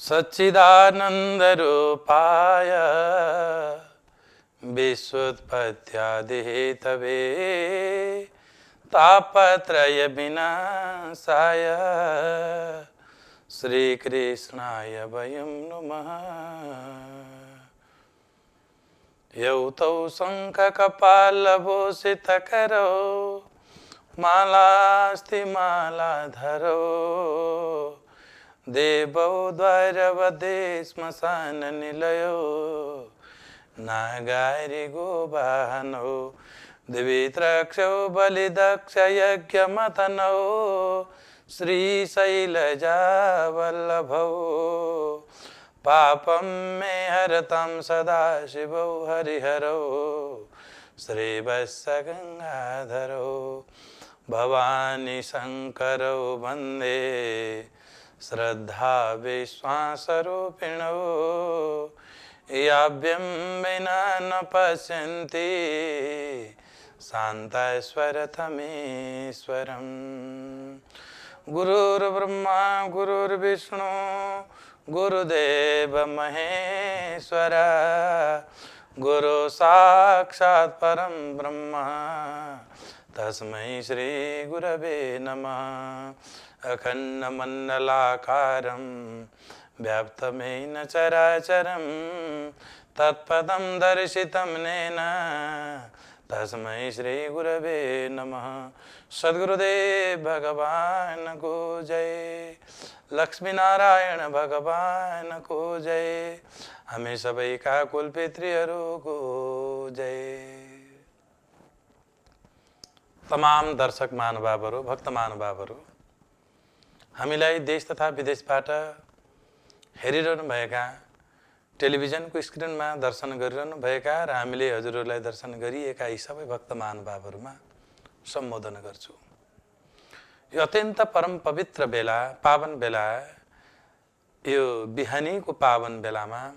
सच्चिदानंद रूपाय विश्वोत्पत्त्यादिहेतवे तापत्रय विनाशाय श्रीकृष्णाय वयं नुमः। यौ तौ शङ्खकपालभूषितकरौ मालास्ति मालाधरौ देवौ द्वारवधे श्मशाननिलयो नागारि गोवाहनौ दिवित्रक्षौ बलिदक्षयज्ञमथनौ श्रीशैलजावल्लभौ पापं मे हरतं सदाशिवौ हरिहरौ श्रीवत्सगङ्गाधरौ भवानी शङ्करौ वन्दे श्रद्धा विश्वासरूपिणौ याभ्यं विना न पश्यन्ति शान्तस्वरतमेश्वरम्। गुरुर्ब्रह्मा गुरुर्विष्णु गुरुदेव महेश्वर गुरु साक्षात् परं ब्रह्म तस्मै श्री गुरवे नमः। अखण्डमण्डलाकारं व्याप्तमेन चराचरं तत्पदं दर्शितं येन तस्मै श्री गुरवे नमः। सद्गुरुदेव भगवान को जय, लक्ष्मी नारायण भगवान को जय, हमें सबै का कुलपितृहरू को जय। तमाम दर्शक महानुभावहरू, भक्त महानुभावहरू, हामीलाई देश तथा विदेशबाट हेरिरहनु भएका, टेलिभिजनको स्क्रिनमा दर्शन गरिरहनु भएका र हामीले हजुरहरूलाई दर्शन गरिएका यी सबै भक्त महानुभावहरूमा सम्बोधन गर्छु। यो अत्यन्त परम पवित्र बेला, पावन बेला, यो बिहानीको पावन बेलामा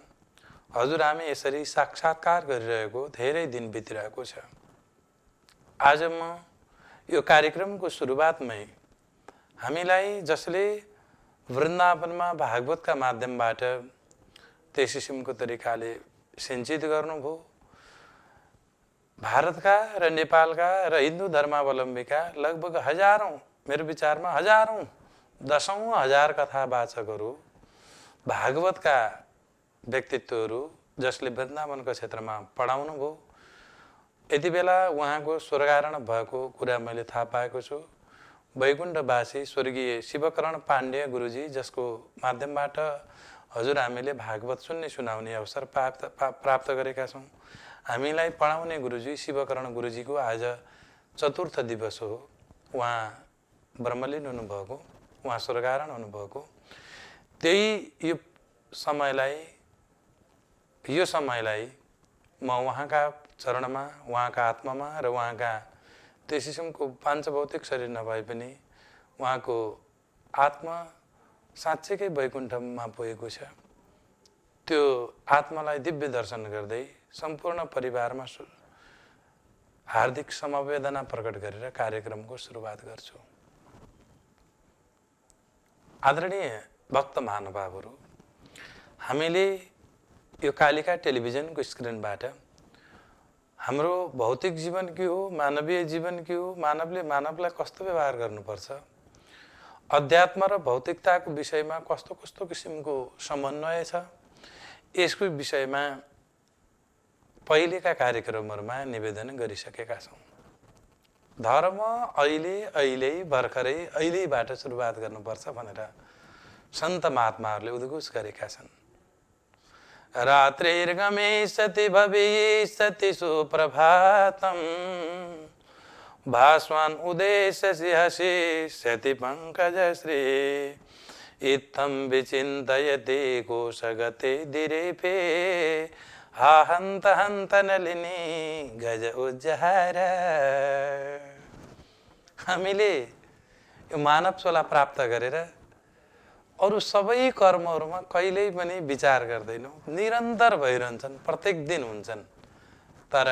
हजुर हामी यसरी साक्षात्कार गरिरहेको धेरै दिन बितिरहेको छ। आज म यो कार्यक्रमको सुरुवातमै हामीलाई जसले वृन्दावनमा भागवतका माध्यमबाट त्यस किसिमको तरिकाले सिञ्चित गर्नुभयो, भारतका र नेपालका र हिन्दू धर्मावलम्बीका लगभग हजारौं, मेरो विचारमा हजारौं, दशौं हजार कथावाचकहरू, भागवतका व्यक्तित्वहरू जसले वृन्दावनको क्षेत्रमा पढाउनु भयो, यति बेला उहाँको स्वर्गारोहण भएको कुरा मैले थाहा पाएको छु। वैकुण्ठवासी स्वर्गीय शिवकरण पाण्डे गुरुजी, जसको माध्यमबाट हजुर हामीले भागवत सुनाउने अवसर प्राप्त गरेका छौँ। हामीलाई पढाउने गुरुजी शिवकरण गुरुजीको आज चतुर्थ दिवस हो। उहाँ ब्रह्मलीन हुनुभएको, उहाँ स्वर्गारोहण हुनुभएको। त्यही यो समयलाई म उहाँका चरणमा, उहाँका आत्मामा र उहाँका त्यस किसिमको पाञ्चभौतिक शरीर नभए पनि उहाँको आत्मा साँच्चैकै वैकुण्ठमा पुगेको छ। त्यो आत्मालाई दिव्य दर्शन गर्दै सम्पूर्ण परिवारमा हार्दिक समवेदना प्रकट गरेर कार्यक्रमको सुरुवात गर्छु। आदरणीय भक्त महानुभावहरू, हामीले यो कालिका टेलिभिजनको स्क्रिनबाट हाम्रो भौतिक जीवन के हो, मानवीय जीवन के हो, मानवले मानवलाई कस्तो व्यवहार गर्नुपर्छ, अध्यात्म र भौतिकताको विषयमा कस्तो कस्तो किसिमको समन्वय छ, यसको विषयमा पहिलेका कार्यक्रमहरूमा निवेदन गरिसकेका छौँ। धर्म अहिले भर्खरै अहिलेबाट सुरुवात गर्नुपर्छ भनेर सन्त महात्माहरूले उद्घोष गरेका छन्। रात्रिर्गमिष्यति भविष्यति सुप्रभातं भास्वान् उदेष्यसि हसिष्यति पङ्कजश्री इत्थं विचिन्तयति कोशगते दिरेफे हा हन्त हन्त नलिनी गज उज्जहार। हामीले यो मानव सोला प्राप्त गरेर अरु सबै कर्महरूमा कहिल्यै पनि विचार गर्दैनौँ, निरन्तर भइरहन्छन्, प्रत्येक दिन हुन्छन्। तर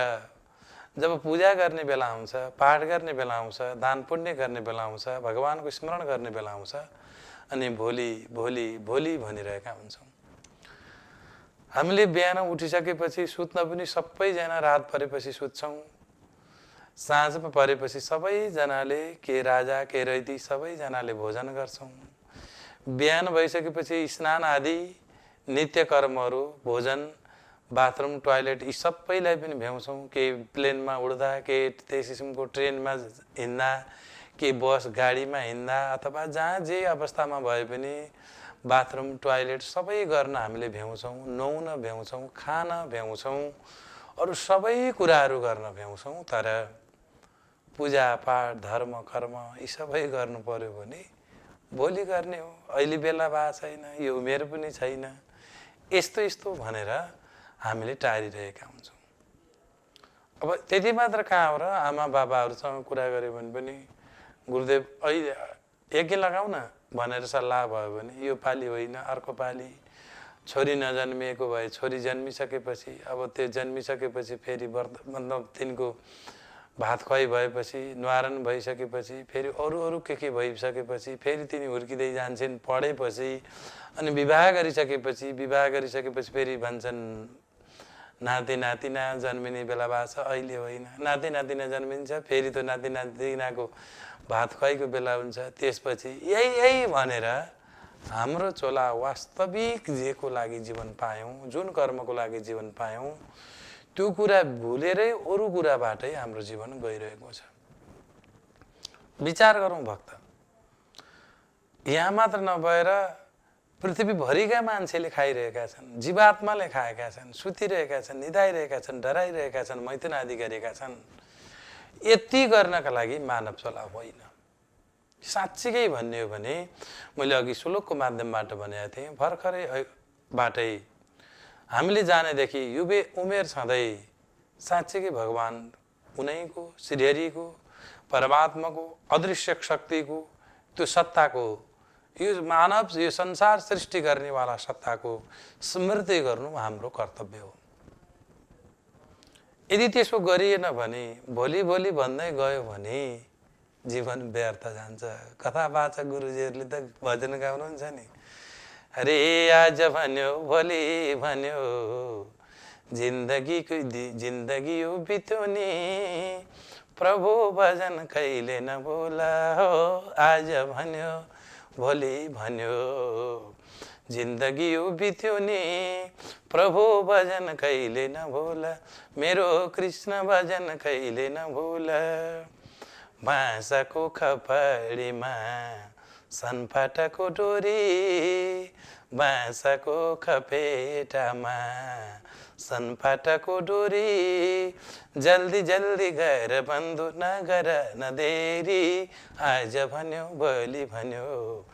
जब पूजा गर्ने बेला आउँछ, पाठ गर्ने बेला आउँछ, दान पुण्य गर्ने बेला आउँछ, भगवानको स्मरण गर्ने बेला आउँछ, अनि भोलि भोलि भोलि भनिरहेका हुन्छौँ। हामीले बिहान उठिसकेपछि सुत्न पनि सबैजना रात परेपछि सुत्छौँ। साँझमा परेपछि सबैजनाले के राजा के रैती सबैजनाले भोजन गर्छौँ। बिहान भइसकेपछि स्नान आदि नित्य कर्महरू, भोजन, बाथरुम, टोयलेट यी सबैलाई पनि भ्याउँछौँ। के प्लेनमा उड्दा, के त्यस किसिमको ट्रेनमा हिँड्दा, के बस गाडीमा हिँड्दा अथवा जहाँ जे अवस्थामा भए पनि बाथरुम, टोयलेट सबै गर्न हामीले भ्याउँछौँ। नुहाउन भ्याउँछौँ, खान भ्याउँछौँ, अरू सबै कुराहरू गर्न भ्याउँछौँ। तर पूजापाठ, धर्म, कर्म यी सबै गर्नु पर्यो भने भोलि गर्ने हो, अहिले बेला भएको छैन, यो उमेर पनि छैन, यस्तो यस्तो भनेर हामीले टारिरहेका हुन्छौँ। अब त्यति मात्र कहाँ हो र, आमा बाबाहरूसँग कुरा गऱ्यो भने पनि गुरुदेव अहिले यज्ञ लगाऊ न भनेर सल्लाह भयो भने यो पालि होइन अर्को पालि, छोरी नजन्मिएको भए छोरी जन्मिसकेपछि, अब त्यो जन्मिसकेपछि फेरि मतलब तिनको भात खुवाई भएपछि, न्वारन भइसकेपछि, फेरि अरू के भइसकेपछि फेरि तिनी हुर्किँदै जान्छन् पढेपछि, अनि विवाह गरिसकेपछि फेरि भन्छन् नाति नातिना जन्मिने बेला भएको छ, अहिले होइन। नाति नातिना जन्मिन्छ, फेरि त्यो नाति नातिनाको भात खुवाईको बेला हुन्छ, त्यसपछि यही भनेर हाम्रो चोला वास्तविक जेको लागि जीवन पायौँ, जुन कर्मको लागि जीवन पायौँ, त्यो कुरा भुलेरै अरू कुराबाटै हाम्रो जीवन गइरहेको छ। विचार गरौँ भक्त, यहाँ मात्र नभएर पृथ्वीभरिका मान्छेले खाइरहेका छन्, जीवात्माले खाएका छन्, सुतिरहेका छन्, निदाइरहेका छन्, डराइरहेका छन्, मैथुन आदि गरेका छन्। यति गर्नका लागि मानव चोला होइन। साँच्चीकै भन्ने हो भने मैले अघि श्लोकको माध्यमबाट भनेको थिएँ, भर्खरै बाटै हामीले जानेदेखि युवे उमेर छँदै साँच्चीकै भगवान उनैको, श्रीहरिको, परमात्माको, अदृश्य शक्तिको, त्यो सत्ताको, यो मानव यो संसार सृष्टि गर्नेवाला सत्ताको स्मृति गर्नु हाम्रो कर्तव्य हो। यदि त्यसो गरिएन भने भोलि भन्दै गयो भने जीवन व्यर्थ जान्छ। कथावाचक गुरुजीहरूले त भजन गाउनुहुन्छ नि, अरे आज भन्यो भोलि भन्यो जिन्दगी यो बित्यो नि, प्रभु भजन कहिले नभुला हो। आज भन्यो भोलि भन्यो जिन्दगी यो बित्यो नि, प्रभु भजन कहिले नभुला, मेरो कृष्ण भजन कहिले नभुला। बाँसको खपडीमा सनफाटाको डोरी, बाँसको खपेटामा सनफाटाको डोरी, जल्दी जल्दी घर बन्धु नगर नदेरी। आज भन्यो भोलि भन्यो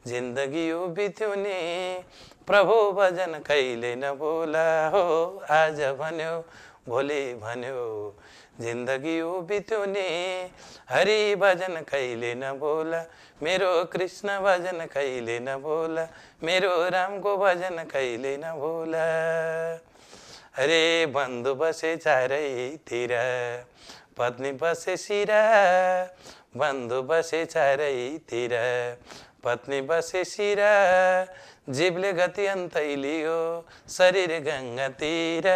जिन्दगी यो बित्यो नि, प्रभु भजन कहिले नभुला हो। आज भन्यो भोलि भन्यो जिन्दगी यो बित्यो नि, हरि भजन कहिले नभुला, मेरो कृष्ण भजन कहिले नभुला, मेरो रामको भजन कहिले नभुला। अरे बन्धु बसे चारैतिर, पत्नी बसे सिरा, बन्धु बसे चारैतिर, पत्नी बसे सिरा, जीवले गति अन्तै लियो शरीर गङ्गातिर।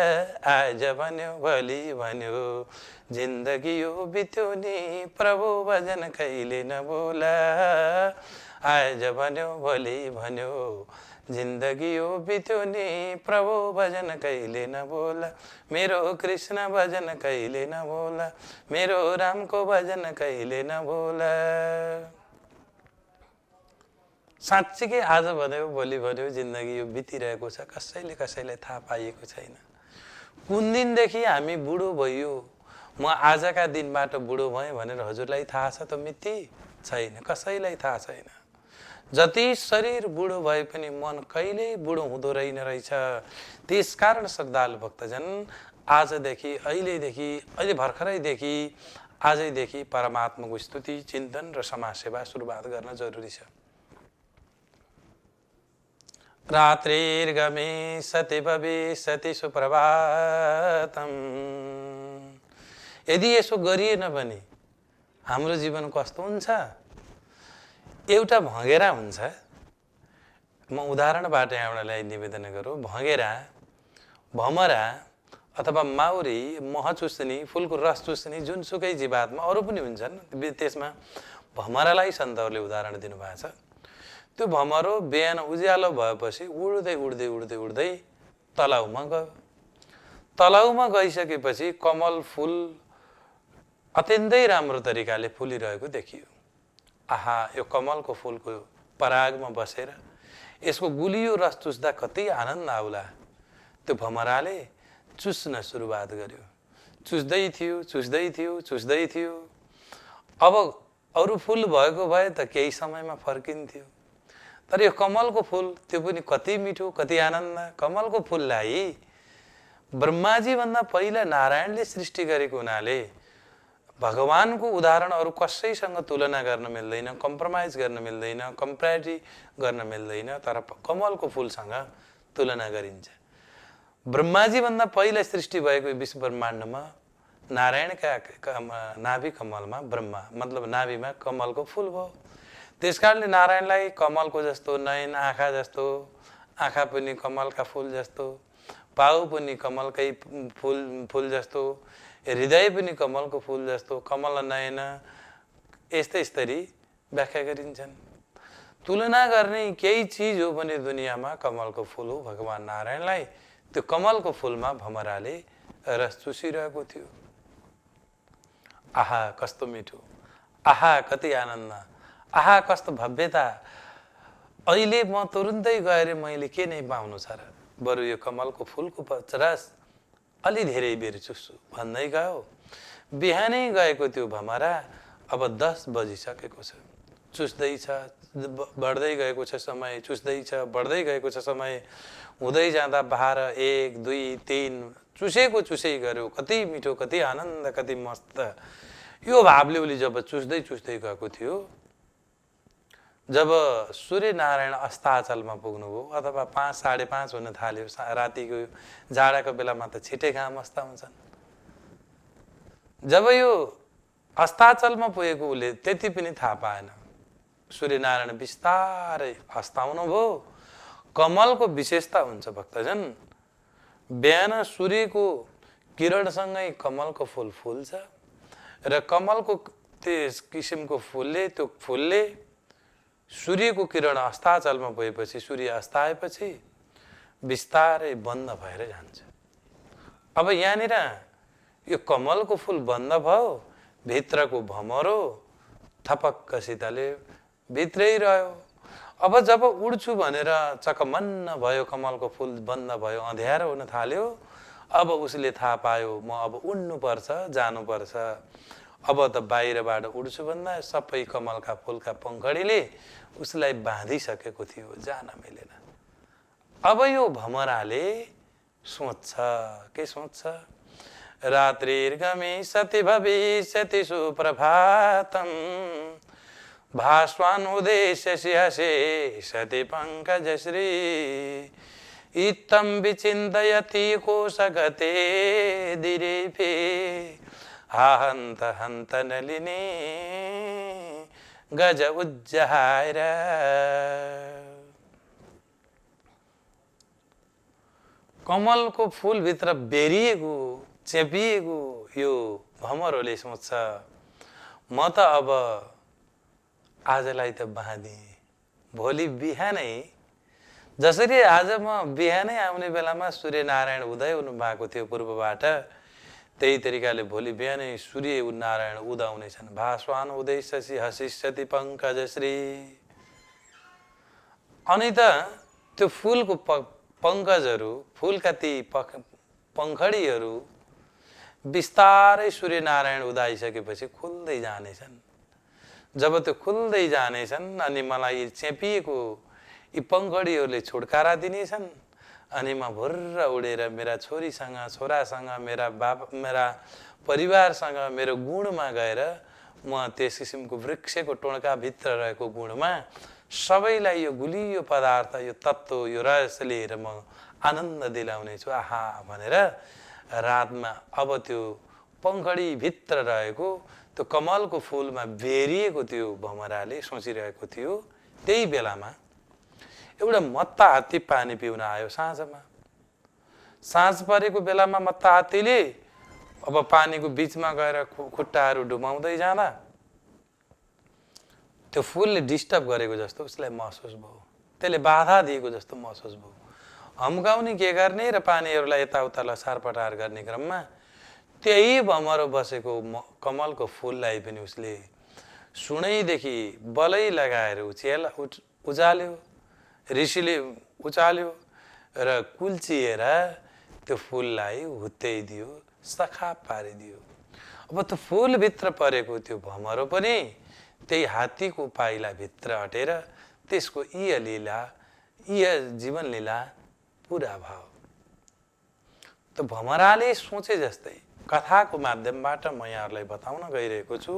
आज भन्यो भोलि भन्यो जिन्दगी यो बित्यो नि, प्रभु भजन कहिले नभुला। आज भन्यो भोलि भन्यो जिन्दगी यो बित्यो नि, प्रभु भजन कहिले नभुला, मेरो कृष्ण भजन कहिले नभुला, मेरो रामको भजन कहिले नभुला। साँच्चीकै आज भन्यो भोलि भन्यो जिन्दगी यो बितिरहेको छ, कसैलाई थाहा पाइएको छैन। कुन दिनदेखि हामी बुढो भइयो, म आजका दिनबाट बुढो भएँ भनेर हजुरलाई थाहा छ त मिति? छैन, कसैलाई थाहा छैन। जति शरीर बुढो भए पनि मन कहिल्यै बुढो हुँदो रहेछ। त्यसकारण श्रद्धालु भक्तजन आजदेखि अहिले भर्खरैदेखि आजैदेखि परमात्माको स्तुति, चिन्तन र समाजसेवा सुरुवात गर्न जरुरी छ। रात्रिर्गमे सति भविष्यति सुप्रभातम। यदि यसो गरिएन भने हाम्रो जीवन कस्तो हुन्छ? एउटा भँगेरा हुन्छ। म उदाहरणबाट एउटालाई निवेदन गरौँ। भँगेरा भमरा अथवा माउरी मह चुस्ने फुलको रस चुस्ने जुनसुकै जीवात्मा अरू पनि हुन्छन्, त्यसमा भमरालाई सन्तहरूले उदाहरण दिनुभएको छ। त्यो भमरो बिहान उज्यालो भएपछि उड्दै उड्दै उड्दै उड्दै तलाउमा गयो। तलाउमा गइसकेपछि कमल फुल अत्यन्तै राम्रो तरिकाले फुलिरहेको देखियो। आहा, यो कमलको फुलको परागमा बसेर यसको गुलियो रस चुस्दा कति आनन्द आउला। त्यो भमराले चुस्न सुरुवात गर्यो। चुस्दै थियो चुस्दै थियो चुस्दै थियो। अब अरू फुल भएको भए त केही समयमा फर्किन्थ्यो, तर यो कमलको फुल त्यो पनि कति मिठो, कति आनन्द। कमलको फुललाई ब्रह्माजी भन्दा पहिला नारायणले सृष्टि गरेको हुनाले भगवानको उदाहरण अरू कसैसँग तुलना गर्न मिल्दैन, कम्प्रोमाइज गर्न मिल्दैन, कम्प्यारिटी गर्न मिल्दैन, तर कमलको फुलसँग तुलना गरिन्छ। ब्रह्माजी भन्दा पहिला सृष्टि भएको विश्व ब्रह्माण्डमा नारायणका नाभि कमलमा ब्रह्मा मतलब नाभिमा कमलको फुल भयो। त्यसकारणले नारायणलाई कमलको जस्तो नयन, आँखा जस्तो, आँखा पनि कमलका फुल जस्तो, पाउ पनि कमलकै फुल जस्तो, हृदय पनि कमलको फुल जस्तो, कमल नयन, यस्तै स्तरी व्याख्या गरिन्छन्। तुलना गर्ने केही चिज हो भने दुनियाँमा कमलको फुल हो। भगवान नारायणलाई त्यो कमलको फुलमा भमराले रस चुसिरहेको थियो। आहा कस्तो मिठो, आहा कति आनन्द, आहा कस्तो भव्यता। अहिले म तुरुन्तै गएर मैले के नै पाउनु छ र, बरु यो कमलको फुलको रस अलि धेरै बेर चुस्छु भन्दै गयो। बिहानै गएको त्यो भमरा अब 10 बजिसकेको छ। चुस्दैछ, बढ्दै गएको छ समय, चुस्दैछ, बढ्दै गएको छ समय। हुँदै जाँदा 12, 1, 2, 3 चुसेको चुसै गऱ्यो। कति मिठो, कति आनन्द, कति मस्त। यो भावले उसले जब चुस्दै चुस्दै गएको थियो, जब सूर्यनारायण अस्ताचलमा पुग्नुभयो अथवा 5, 5:30 हुन थाल्यो, रातिको जाडाको बेलामा त छिटै घाम अस्ता हुन्छन्। जब यो अस्ताचलमा पुगेको उसले त्यति पनि थाहा पाएन। सूर्यनारायण बिस्तारै अस्ताउनु भयो। कमलको विशेषता हुन्छ भक्तजन, बिहान सूर्यको किरणसँगै कमलको फुल फुल्छ र कमलको त्यस किसिमको त्यो फुलले सूर्यको किरण अस्ताचलमा पुगेपछि, सूर्य अस्ताएपछि बिस्तारै बन्द भएर जान्छ। अब यहाँनिर यो कमलको फुल बन्द भयो, भित्रको भमरो थपक्कसितले भित्रै रह्यो। अब जब उड्छु भनेर चकमन्न भयो, कमलको फुल बन्द भयो, अँध्यारो हुन थाल्यो। अब उसले थाहा पायो म अब उड्नुपर्छ, जानुपर्छ। अब त बाहिरबाट उड्छु भन्दा सबै कमलका फुलका पङ्खडीले उसलाई बाँधिसकेको थियो, जान मिलेन। अब यो भमराले सोच्छ, के सोच्छ? रात्रिर्गमे सति भविष्यति सुप्रभातम् भास्वान् उदेश्यसि हसे सति पङ्कजश्री इत्थं विचिन्तयति कोशगते दिरेफे हा हन्त हन्त नलिनी गज उज्जहार। कमलको फुलभित्र बेरिएको चेपिएको यो भमरोले सोच्छ, म त अब आजलाई त बाँधिएँ, भोलि बिहानै जसरी आज म बिहानै आउने बेलामा सूर्यनारायण उदय हुनु भएको थियो पूर्वबाट, त्यही तरिकाले भोलि बिहानै सूर्यनारायण उदाउनेछन्। भास्वान् उदयसि हसिष्यति पङ्कजश्री। अनि त त्यो फुलको पङ्कजहरू, फुलका ती पङ्खडीहरू बिस्तारै सूर्यनारायण उदाइसकेपछि खुल्दै जानेछन्। जब त्यो खुल्दै जानेछन् अनि मलाई चेपिएको यी पङ्खडीहरूले छुटकारा दिनेछन्, अनि म भुर्र उडेर मेरा छोरीसँग, छोरासँग, मेरा परिवारसँग, मेरो गुणमा गएर म त्यस किसिमको वृक्षको टोड्काभित्र रहेको गुणमा सबैलाई यो गुलियो पदार्थ, यो तत्त्व, यो रस लिएर म आनन्द दिलाउने छु आहा भनेर रातमा अब त्यो पङ्खडीभित्र रहेको त्यो कमलको फुलमा बेरिएको त्यो भमराले सोचिरहेको थियो। त्यही बेलामा एउटा मत्ता हात्ती पानी पिउन आयो। साँझमा साँझ परेको बेलामा मत्ता हात्तीले अब पानीको बिचमा गएर खुट्टाहरू डुबाउँदै जाँदा त्यो फुलले डिस्टर्ब गरेको जस्तो उसलाई महसुस भयो, त्यसले बाधा दिएको जस्तो महसुस भयो। हम्काउने के गर्ने र पानीहरूलाई यताउता लसार पटार गर्ने क्रममा त्यही भमरो बसेको कमलको फुललाई पनि उसले सुनैदेखि बलै लगाएर उचाल्यो, ऋषिले उचाल्यो र कुल्चिएर त्यो फुललाई हुत्याइदियो, सखाप पारिदियो। अब त्यो फुलभित्र परेको त्यो भमरो पनि त्यही हात्तीको पाइलाभित्र अटेर त्यसको जीवन लीला पुरा भयो। त भमराले सोचे जस्तै कथाको माध्यमबाट म यहाँहरूलाई बताउन गइरहेको छु।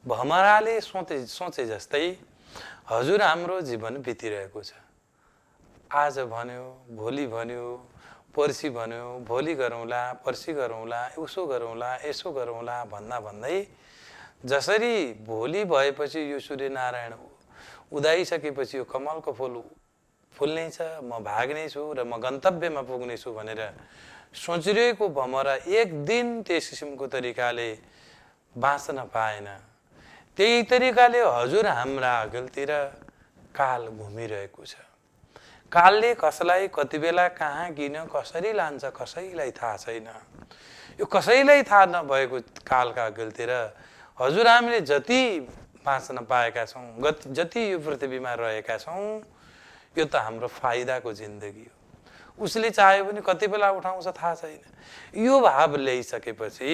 भमराले सोचे जस्तै हजुर हाम्रो जीवन बितिरहेको छ। आज भन्यो, भोलि भन्यो, पर्सि भन्यो, भोलि गरौँला, पर्सि गरौँला, उसो गरौँला, यसो गरौँला भन्दा भन्दै जसरी भोलि भएपछि यो सूर्यनारायण उदाइसकेपछि यो कमलको फुल फुल्ने छ, म भाग्ने छु र म गन्तव्यमा पुग्ने छु भनेर सोचिरहेको भमरा एक दिन त्यस किसिमको तरिकाले बाँच्न पाएन। त्यही तरिकाले हजुर हाम्रा अघिल्तिर काल घुमिरहेको छ। कालले कसलाई कति बेला कहाँ किन कसरी लान्छ कसैलाई थाहा छैन। यो कसैलाई थाहा नभएको कालका अघिल्तिर हजुर हामीले जति बाँच्न पाएका छौँ, जति यो पृथ्वीमा रहेका छौँ, यो त हाम्रो फाइदाको जिन्दगी हो। उसले चाह्यो भने कति बेला उठाउँछ थाहा छैन। यो भाव ल्याइसकेपछि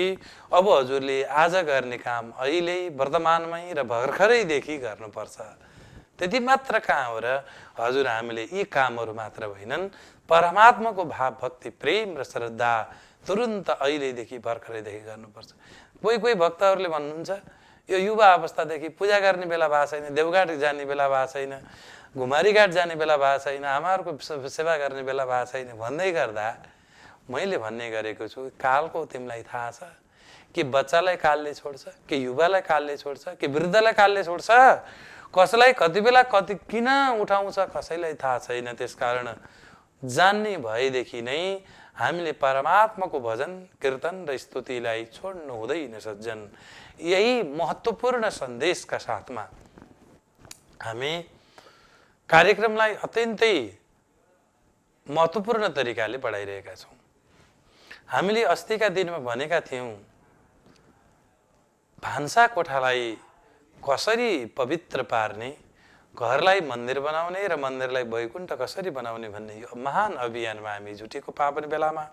अब हजुरले आज गर्ने काम अहिले वर्तमानमै र भर्खरैदेखि गर्नुपर्छ। त्यति मात्र कहाँ हो र हजुर हामीले यी कामहरू मात्र होइनन्, परमात्माको भाव भक्ति प्रेम र श्रद्धा तुरुन्त अहिलेदेखि भर्खरैदेखि गर्नुपर्छ। कोही भक्तहरूले भन्नुहुन्छ यो युवा अवस्थादेखि पूजा गर्ने बेला भएको छैन, देवघाट जाने बेला भएको छैन, घुमारीघाट जाने बेला भएको छैन, आमाहरूको सेवा गर्ने बेला भएको छैन भन्दै गर्दा मैले भन्ने गरेको छु, कालको तिमीलाई थाहा छ कि बच्चालाई कालले छोड्छ, कि युवालाई कालले छोड्छ, कि वृद्धलाई कालले छोड्छ, कसलाई कति बेला कति किन उठाउँछ कसैलाई थाहा छैन। त्यसकारण जान्ने भएदेखि नै हामीले परमात्माको भजन कीर्तन र स्तुतिलाई छोड्नु हुँदैन सज्जन। यही महत्त्वपूर्ण सन्देशका साथमा हामी कार्यक्रमलाई अत्यन्तै महत्त्वपूर्ण तरिकाले बढाइरहेका छौँ। हामीले अस्तिका दिनमा भनेका थियौँ भान्सा कोठालाई कसरी पवित्र पार्ने, घरलाई मन्दिर बनाउने र मन्दिरलाई वैकुण्ठ कसरी बनाउने भन्ने यो महान अभियानमा हामी जुटेको पावन बेलामा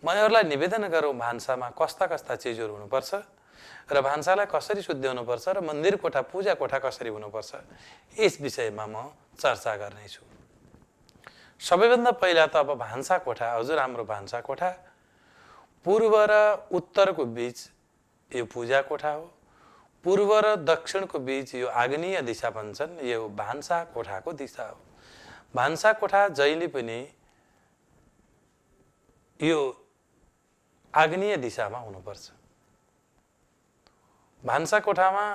महिलाहरूलाई निवेदन गरौँ भान्सामा कस्ता कस्ता चिजहरू हुनुपर्छ र भान्सालाई कसरी शुद्ध्याउनुपर्छ र मन्दिर कोठा पूजा कोठा कसरी हुनुपर्छ, यस विषयमा म चर्चा गर्नेछु। सबैभन्दा पहिला त अब भान्सा कोठा, हजुर हाम्रो भान्सा कोठा पूर्व र उत्तरको बीच यो पूजा कोठा हो, पूर्व र दक्षिणको बीच यो आग्नेय दिशा भन्छन्, यो भान्सा कोठाको दिशा हो। भान्सा कोठा जहिले पनि यो आग्नेय दिशामा हुनुपर्छ। भान्सा कोठामा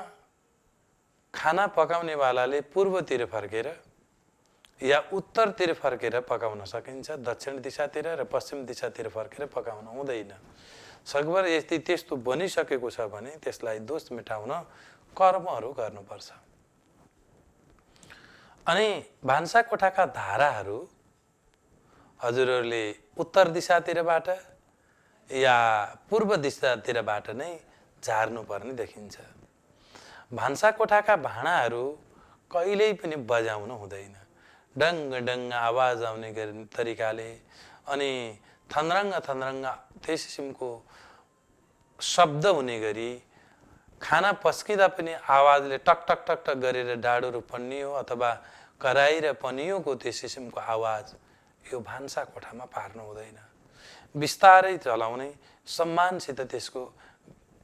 खाना पकाउनेवालाले पूर्वतिर फर्केर या उत्तरतिर फर्केर पकाउन सकिन्छ, दक्षिण दिशातिर र पश्चिम दिशातिर फर्केर पकाउन हुँदैन। सकभर यदि त्यस्तो बनिसकेको छ भने त्यसलाई दोष मेटाउन कर्महरू गर्नुपर्छ। अनि भान्सा कोठाका धाराहरू हजुरहरूले उत्तर दिशातिरबाट या पूर्व दिशातिरबाट नै झार्नुपर्ने देखिन्छ। भान्सा कोठाका भाँडाहरू कहिल्यै पनि बजाउनु हुँदैन, डङ्ग डङ्ग आवाज आउने तरिकाले अनि थन्द्रङ्ग थन्द्रङ्ग त्यस किसिमको शब्द हुने गरी खाना पस्किँदा पनि आवाजले टक टक टक टक गरेर डाडुहरू पन्नियो अथवा कराई र पनियोको त्यस किसिमको आवाज यो भान्सा कोठामा पार्नु हुँदैन। बिस्तारै चलाउने, सम्मानसित त्यसको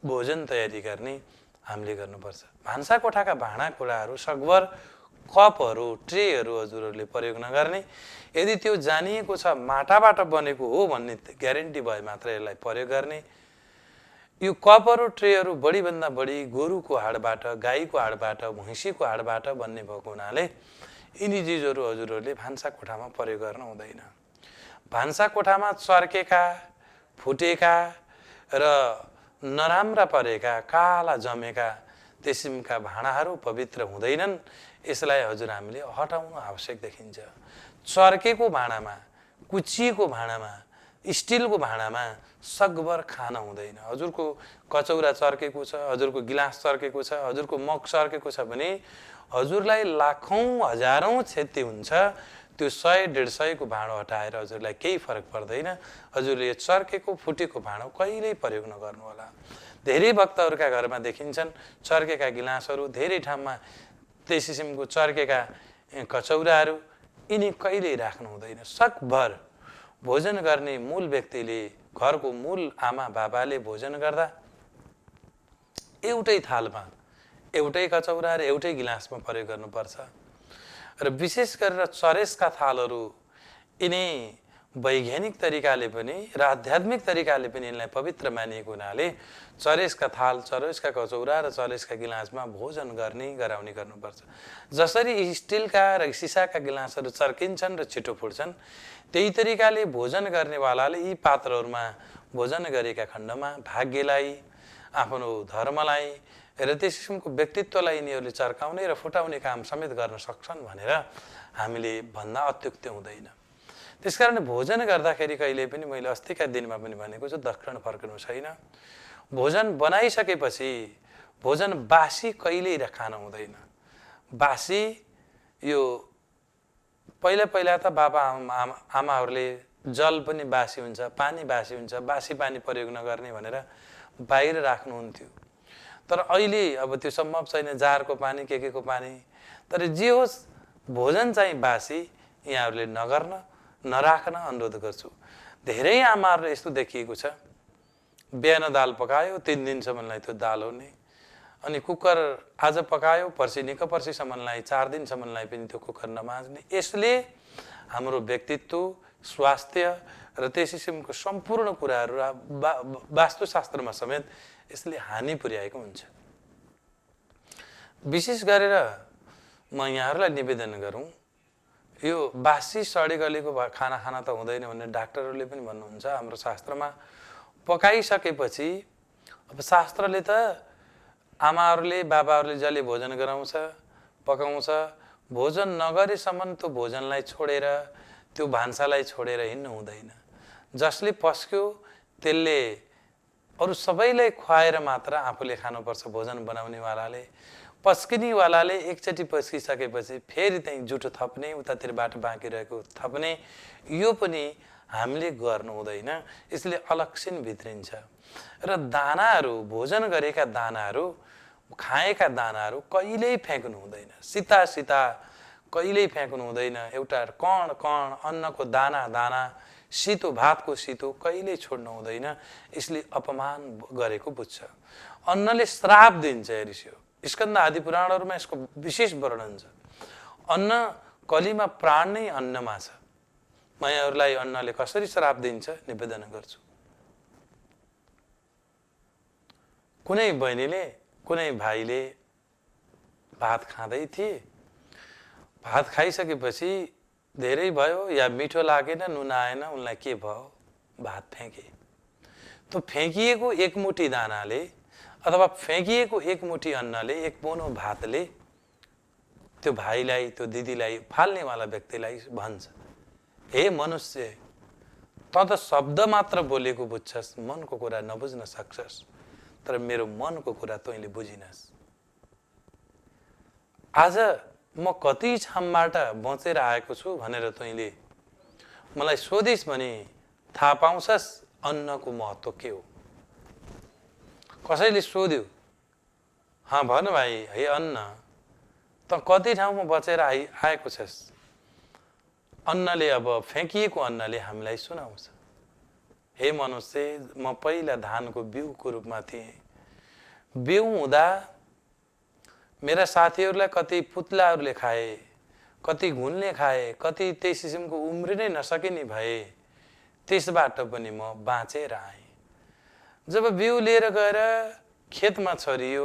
भोजन तयारी गर्ने हामीले गर्नुपर्छ। भान्सा कोठाका भाँडाकुँडाहरू सकभर कपहरू ट्रेहरू हजुरहरूले प्रयोग नगर्ने, यदि त्यो जानिएको छ माटाबाट बनेको हो भन्ने ग्यारेन्टी भए मात्र यसलाई प्रयोग गर्ने। यो कपहरू ट्रेहरू बढीभन्दा बढी गोरुको हाडबाट, गाईको हाडबाट, भैँसीको हाडबाट बन्ने भएको हुनाले यिनी चिजहरू हजुरहरूले भान्सा कोठामा प्रयोग गर्न हुँदैन। भान्सा कोठामा चर्केका, फुटेका र नराम्रा परेका, काला जमेका किसिमका भाँडाहरू पवित्र हुँदैनन्। यसलाई हजुर हामीले हटाउनु आवश्यक देखिन्छ। चर्केको भाँडामा, कुचिएको भाँडामा, स्टिलको भाँडामा सकभर खान हुँदैन। हजुरको कचौरा चर्केको छ, हजुरको गिलास चर्केको छ, हजुरको मग चर्केको छ भने हजुरलाई लाखौँ हजारौँ क्षति हुन्छ। त्यो 100-150 को भाँडो हटाएर हजुरलाई केही फरक पर्दैन। हजुरले यो चर्केको फुटेको भाँडो कहिल्यै प्रयोग नगर्नु होला। धेरै भक्तहरूका घरमा देखिन्छन् चर्केका गिलासहरू, धेरै ठाउँमा त्यस किसिमको चर्केका कचौराहरू, यिनी कहिल्यै राख्नु हुँदैन। सकभर भोजन गर्ने मूल व्यक्तिले, घरको मूल आमा बाबाले भोजन गर्दा एउटै थालमा, एउटै कचौरा र एउटै गिलासमा प्रयोग गर्नुपर्छ। र विशेष गरेर चरेसका थालहरू, यिनी वैज्ञानिक तरिकाले पनि र आध्यात्मिक तरिकाले पनि यिनलाई पवित्र मानिएको हुनाले चरेसका थाल, चरेसका कचौरा र चरेसका गिलासमा भोजन गराउने गर्नुपर्छ। जसरी स्टिलका र सिसाका गिलासहरू चर्किन्छन् र छिटो फुट्छन्, त्यही तरिकाले भोजन गर्नेवालाले यी पात्रहरूमा भोजन गरेका खण्डमा भाग्यलाई, आफ्नो धर्मलाई र त्यस किसिमको व्यक्तित्वलाई यिनीहरूले चर्काउने र फुटाउने काम समेत गर्न सक्छन् भनेर हामीले भन्दा अत्युक्ति हुँदैन। त्यसकारण भोजन गर्दाखेरि कहिले पनि, मैले अस्तिका दिनमा पनि भनेको छु, दक्षिण फर्कनु छैन। भोजन बनाइसकेपछि भोजन बासी कहिल्यै खान हुँदैन। बासी यो पहिला त बाबा आमाहरूले जल पनि बासी हुन्छ, पानी बासी हुन्छ, बासी पानी प्रयोग नगर्ने भनेर बाहिर राख्नुहुन्थ्यो। तर अहिले अब त्यो सम्भव छैन, जारको पानी, के को पानी। तर जे होस्, भोजन चाहिँ बासी यहाँहरूले नराख्न अनुरोध गर्छु। धेरै आमाहरूले यस्तो देखिएको छ, बिहान दाल पकायो, 3 दिनसम्मलाई त्यो दाल हुने, अनि कुकर आज पकायो, पर्सि निको पर्सिसम्मलाई, 4 दिनसम्मलाई पनि त्यो कुकर नमाज्ने। यसले हाम्रो व्यक्तित्व, स्वास्थ्य र त्यस किसिमको सम्पूर्ण कुराहरू वास्तुशास्त्रमा समेत यसले हानि पुर्याएको हुन्छ। विशेष गरेर म यहाँहरूलाई निवेदन गरौँ, यो बासी सडेगलेको खाना खान त हुँदैन भन्ने डाक्टरहरूले पनि भन्नुहुन्छ। हाम्रो शास्त्रमा पकाइसकेपछि, अब शास्त्रले त आमाहरूले, बाबाहरूले जसले भोजन गराउँछ, पकाउँछ, भोजन नगरेसम्म त्यो भोजनलाई छोडेर, त्यो भान्सालाई छोडेर हिँड्नु हुँदैन। जसले पस्क्यो त्यसले अरू सबैलाई खुवाएर मात्र आफूले खानुपर्छ। भोजन बनाउनेवालाले, पस्किनेवालाले एकचोटि पस्किसकेपछि फेरि त्यहीँ जुठो थप्ने, उतातिरबाट बाँकी रहेको थप्ने, यो पनि हामीले गर्नु हुँदैन। यसले अलक्षिन भित्रिन्छ। र दानाहरू, भोजन गरेका दानाहरू, खाएका दानाहरू कहिल्यै फ्याँक्नु हुँदैन। सिता कहिल्यै फ्याँक्नु हुँदैन। एउटा कण अन्नको दाना, सितो भातको सितो कहिल्यै छोड्नु हुँदैन। यसले अपमान गरेको बुझ्छ। अन्नले श्राप दिन्छ। हेरिस्यो, स्कन्द आदि पुराणहरूमा यसको विशेष वर्णन छ। अन्न, कलीमा प्राण नै अन्नमा छ। म यहाँहरूलाई अन्नले कसरी श्राप दिन्छ निवेदन गर्छु। कुनै बहिनीले, कुनै भाइले भात खाँदै थिए, भात खाइसकेपछि धेरै भयो या मिठो लागेन, नुन आएन, उनलाई के भयो, भात फ्याँके। त्यो फ्याँकिएको एकमुठी दानाले अथवा फ्याँकिएको एकमुठी अन्नले, एक बोनो भातले त्यो भाइलाई, त्यो दिदीलाई, फाल्नेवाला व्यक्तिलाई भन्छ, हे मनुष्य, त शब्द मात्र बोलेको बुझ्छस्, मनको कुरा नबुझ्न सक्छस्, तर मेरो मनको कुरा तैँले बुझिनस्। आज म कति छामबाट बचेर आएको छु भनेर तैँले मलाई सोधिस् भने थाहा पाउँछस् अन्नको महत्त्व के हो। कसैले सोध्यो, हाँ भन भाइ, हे अन्न, त कति ठाउँमा बचेर आएको छस्। अन्नले, अब फ्याँकिएको अन्नले हामीलाई सुनाउँछ, हे मनुष्य, म पहिला धानको बिउको रूपमा थिएँ। बिउ हुँदा मेरा साथीहरूलाई कति पुतलाहरूले खाए, कति घुनले खाए, कति त्यस किसिमको उम्रिनै नसकिने भए, त्यसबाट पनि म बाँचेर आएँ। जब बिउ लिएर गएर खेतमा छरियो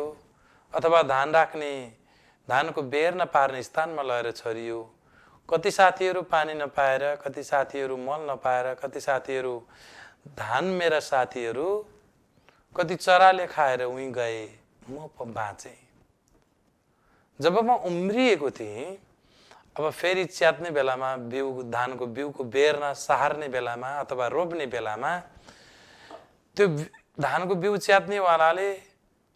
अथवा धान राख्ने, धानको बेर्न पार्ने स्थानमा लगेर छरियो, कति साथीहरू पानी नपाएर, कति साथीहरू मल नपाएर, कति साथीहरू धान मेरा साथीहरू कति चराले खाएर उहीँ गए, म बाँचे। जब म उम्रिएको थिएँ, अब फेरि च्यात्ने बेलामा बिउ, धानको बिउको बेर्न सार्ने बेलामा अथवा रोप्ने बेलामा त्यो धानको बिउ च्यात्नेवालाले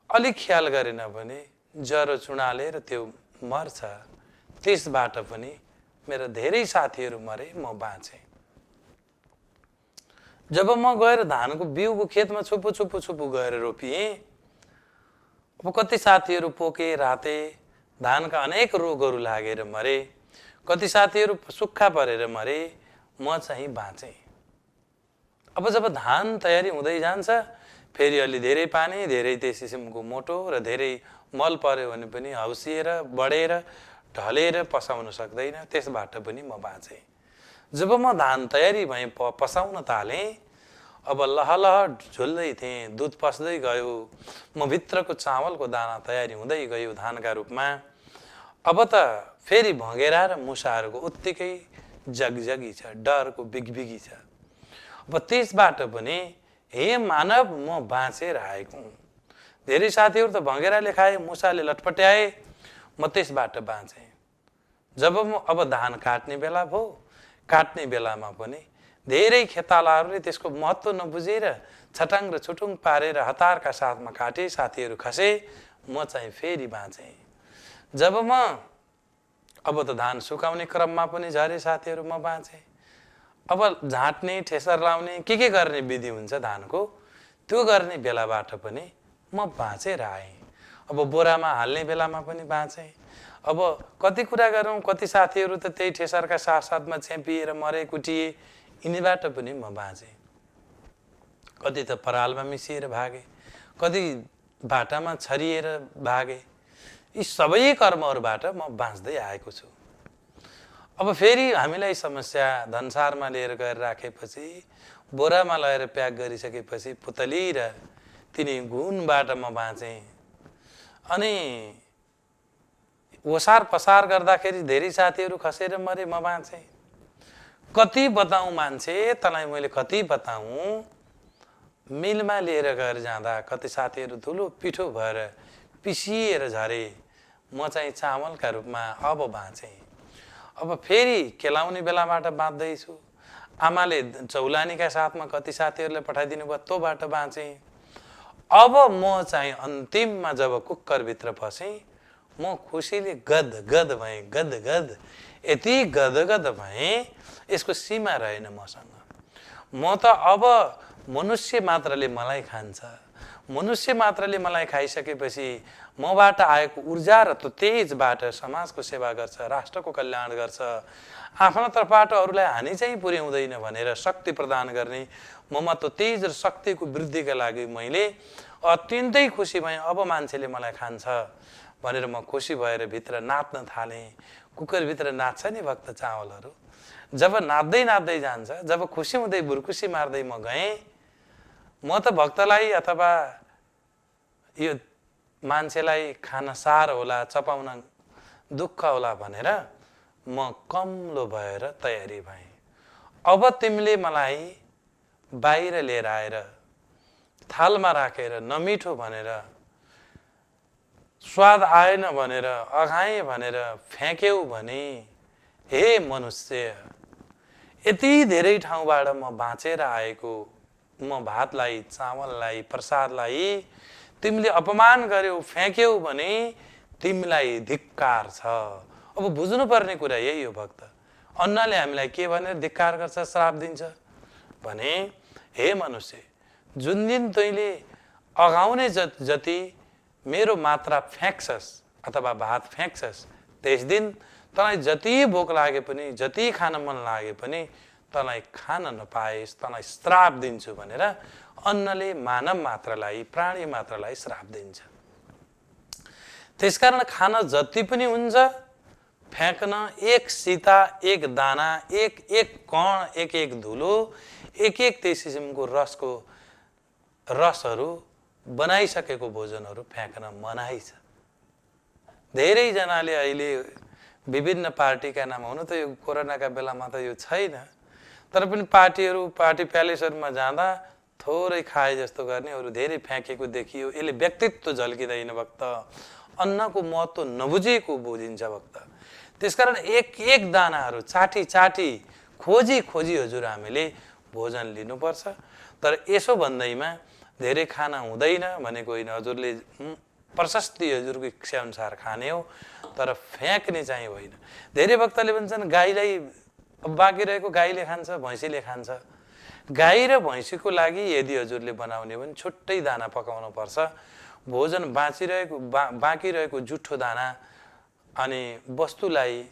अलिक ख्याल गरेन भने ज्वरो चुडालेर त्यो मर्छ। त्यसबाट पनि मेरा धेरै साथीहरू मरे, म बाँचे। जब म गएर धानको बिउको खेतमा छुपु छुपु छुपु गएर रोपिएँ, अब कति साथीहरू पोके, राते, धानका अनेक रोगहरू लागेर मरे, कति साथीहरू सुक्खा परेर मरे, म चाहिँ बाँचेँ। अब जब धान तयारी हुँदै जान्छ, फेरि अलि धेरै पानी, धेरै त्यस किसिमको मोटो र धेरै मल पर्यो भने पनि हौसिएर, बढेर, ढलेर पसाउन सक्दैन, त्यसबाट पनि म बाँचेँ। जब म धान तयारी भएँ, पसाउन थालेँ, अब लहलह झुल्दै थिएँ, दुध पस्दै गयो, म भित्रको चामलको दाना तयारी हुँदै गयो धानका रूपमा। अब त फेरि भँगेरा र मुसाहरूको उत्तिकै जगजगी छ, डरको बिगबिगी छ। अब त्यसबाट पनि हे मानव, म बाँचेर आएको हुँ। धेरै साथीहरू त भँगेराले खाए, मुसाले लटपट्याए, म त्यसबाट बाँचेँ। जब म अब धान काट्ने बेला भयो, काट्ने बेलामा पनि धेरै खेतालाहरूले त्यसको महत्त्व नबुझेर छटाङ र छुटुङ पारेर हतारका साथमा काटे, साथीहरू खसे, म चाहिँ फेरि बाँचेँ। जब म अब त धान सुकाउने क्रममा पनि झरे साथीहरू, म बाँचेँ। अब झाँट्ने, ठेसर लाउने, के गर्ने विधि हुन्छ धानको, त्यो गर्ने बेलाबाट पनि म बाँचेर आएँ। अब बोरामा हाल्ने बेलामा पनि बाँचेँ। अब कति कुरा गरौँ, कति साथीहरू त त्यही ठेसरका साथसाथमा छेम्पिएर मरे, कुटिए, यिनीबाट पनि म बाँचेँ। कति त परालमा मिसिएर भागे, कति भाटामा छरिएर भागे। यी सबै कर्महरूबाट म बाँच्दै आएको छु। अब फेरि हामीलाई समस्या धनसारमा लिएर गएर राखेपछि, बोरामा लगेर प्याक गरिसकेपछि पुतली र तिनी घुनबाट म बाँचेँ। अनि ओसार पसार गर्दाखेरि धेरै साथीहरू खसेर मरे, म बाँचेँ। कति बताऊँ मान्छे, तँलाई मैले कति बताऊँ, मिलमा लिएर गएर जाँदा कति साथीहरू धुलो पिठो भएर पिसिएर झरे, म चाहिँ चामलका रूपमा अब बाँचेँ। अब फेरि केलाउने बेलाबाट बाँच्दैछु। आमाले चौलानीका साथमा कति साथीहरूलाई पठाइदिनु भयो, तँबाट बाँचेँ। अब म चाहिँ अन्तिममा जब कुक्करभित्र पसेँ, म खुसीले गदगद भएँ, गदगद। यति गदगद भएँ, यसको सीमा रहेन मसँग। म त अब मनुष्य मात्रले मलाई खान्छ, मनुष्य मात्रले मलाई खाइसकेपछि मबाट आएको ऊर्जा र त्यो तेजबाट समाजको सेवा गर्छ, राष्ट्रको कल्याण गर्छ, आफ्नो तर्फबाट अरूलाई हानि चाहिँ पुर्याउँदैन भनेर शक्ति प्रदान गर्ने ममा त्यो तेज र शक्तिको वृद्धिका लागि मैले अत्यन्तै खुसी भएँ। अब मान्छेले मलाई खान्छ भनेर म खुसी भएर भित्र नाच्न थालेँ। कुकरभित्र नाच्छ नि भक्त चावलहरू, जब नाच्दै नाच्दै जान्छ, जब खुसी हुँदै भुरकुसी मार्दै म गएँ, म त भक्तलाई अथवा यो मान्छेलाई खान सार होला, चपाउन दुःख होला भनेर म कम्लो भएर तयारी भएँ। अब तिमीले मलाई बाहिर लिएर आएर थालमा राखेर नमिठो भनेर, स्वाद आएन भनेर, अघाएँ भनेर फ्याँक्यौ भने, हे मनुष्य, यति धेरै ठाउँबाट म बाँचेर आएको म भातलाई, चामललाई, प्रसादलाई तिमीले अपमान गर्यौ, फ्याँक्यौ भने तिमीलाई धिक्कार छ। अब बुझ्नुपर्ने कुरा यही हो भक्त। अन्नले हामीलाई के भनेर धिक्कार गर्छ, श्राप दिन्छ भने, हे मनुष्य, जुन दिन तैँले अघाउने जति मेरो मात्रा फ्याँक्छस् अथवा भात फ्याँक्छस्, त्यस दिन तँलाई जति भोक लागे पनि, जति खान मन लागे पनि तँलाई खान नपाएस्, तँलाई श्राप दिन्छु भनेर अन्नले मानव मात्रलाई, प्राणी मात्रलाई श्राप दिन्छ। त्यसकारण खान जति पनि हुन्छ फ्याँक्न, एक सिता, एक दाना, एक एक कण, एक एक धुलो, एक एक त्यस किसिमको रसहरू बनाइसकेको भोजनहरू फ्याँक्न मनाही छ। धेरैजनाले अहिले विभिन्न पार्टीका नाम, हुन त यो कोरोनाका बेलामा त यो छैन, तर पनि पार्टी प्यालेसहरूमा जाँदा थोरै खाए जस्तो गर्ने, अरू धेरै फ्याँकेको देखियो। यसले व्यक्तित्व झल्किँदैन भक्त, अन्नको महत्त्व नबुझेको बुझिन्छ भक्त। त्यसकारण एक एक दानाहरू चाटी खोजी हजुर हामीले भोजन लिनुपर्छ। तर यसो भन्दैमा धेरै खाना हुँदैन भनेको होइन, हजुरले प्रशस्ति हजुरको इच्छाअनुसार खाने हो, तर फ्याँक्ने चाहिँ होइन। धेरै भक्तले भन्छन् गाईलाई बाँकी रहेको गाईले खान्छ, भैँसीले खान्छ। गाई र भैँसीको लागि यदि हजुरले बनाउने भने छुट्टै दाना पकाउनु पर्छ। भोजन बाँकी रहेको जुठो दाना अनि वस्तुलाई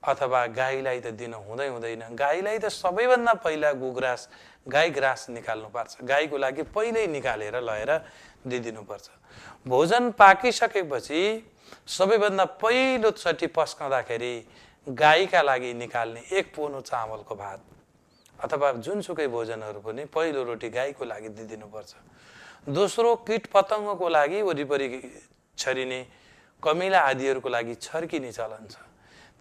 अथवा गाईलाई त दिन हुँदैन। गाईलाई त सबैभन्दा पहिला गाई ग्रास निकाल्नुपर्छ। गाईको लागि पहिल्यै निकालेर लगेर दिइदिनुपर्छ। भोजन पाकिसकेपछि सबैभन्दा पहिलोचोटि पस्काउँदाखेरि गाईका लागि निकाल्ने 1 पोनो चामलको भात अथवा जुनसुकै भोजनहरू पनि पहिलो रोटी गाईको लागि दिइदिनुपर्छ। दोस्रो कीट पतङ्गको लागि वरिपरि छरिने कमिला आदिहरूको लागि छर्किने चलन छ।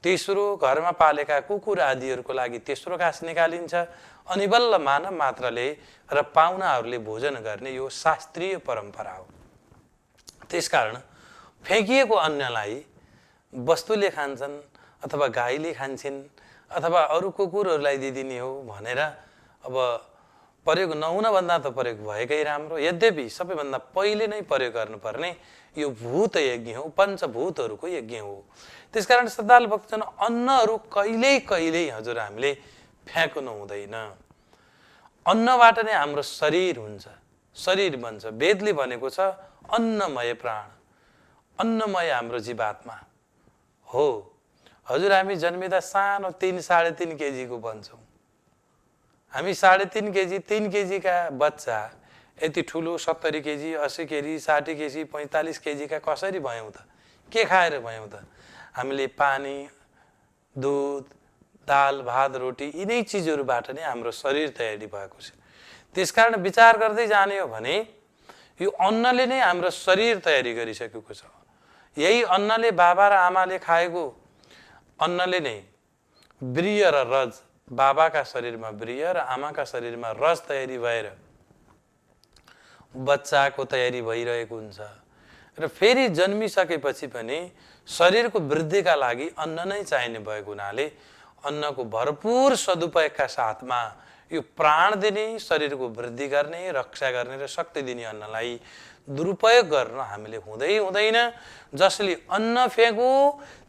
तेस्रो घरमा पालेका कुकुर आदिहरूको लागि तेस्रो घाँस निकालिन्छ। अनि बल्ल मानव मात्रले र पाहुनाहरूले भोजन गर्ने यो शास्त्रीय परम्परा हो। त्यसकारण फ्याँकिएको अन्नलाई वस्तुले खान्छन् अथवा गाईले खान्छन् अथवा अरू कुकुरहरूलाई दिइदिने हो भनेर अब प्रयोग नहुन भन्दा त प्रयोग भएकै राम्रो। यद्यपि सबैभन्दा पहिले नै प्रयोग गर्नुपर्ने यो भूत यज्ञ हो, पञ्चभूतहरूको यज्ञ हो। त्यसकारण श्रद्धालु भक्तजन अन्नहरू कहिल्यै हजुर हामीले फ्याँक्नु हुँदैन। अन्नबाट नै हाम्रो शरीर हुन्छ, शरीर बन्छ। वेदले भनेको छ अन्नमय प्राण, अन्नमय हाम्रो जीवात्मा हो। हजुर हामी जन्मिँदा सानो 3-3.5 केजीको बन्छौँ। हामी 3.5 केजी 3 केजीका बच्चा यति ठुलो 70 केजी 80 केजी 60 केजी 45 केजीका कसरी भयौँ त? के खाएर भयौँ त? हामीले पानी, दुध, दाल, भात, रोटी यिनै चिजहरूबाट नै हाम्रो शरीर तयारी भएको छ। त्यसकारण विचार गर्दै जाने हो भने यो अन्नले नै हाम्रो शरीर तयारी गरिसकेको छ। यही अन्नले बाबा र आमाले खाएको अन्नले नै वीर्य र रज, बाबाका शरीरमा वीर्य र आमाका शरीरमा रज तयारी भएर बच्चाको तयारी भइरहेको हुन्छ। र फेरि जन्मिसकेपछि पनि शरीरको वृद्धिका लागि अन्न नै चाहिने भएको हुनाले अन्नको भरपूर सदुपयोगका साथमा यो प्राण दिने, शरीरको वृद्धि गर्ने, रक्षा गर्ने र शक्ति दिने अन्नलाई दुरुपयोग गर्न हामीले हुँदैन। जसले अन्न फ्याँक्यो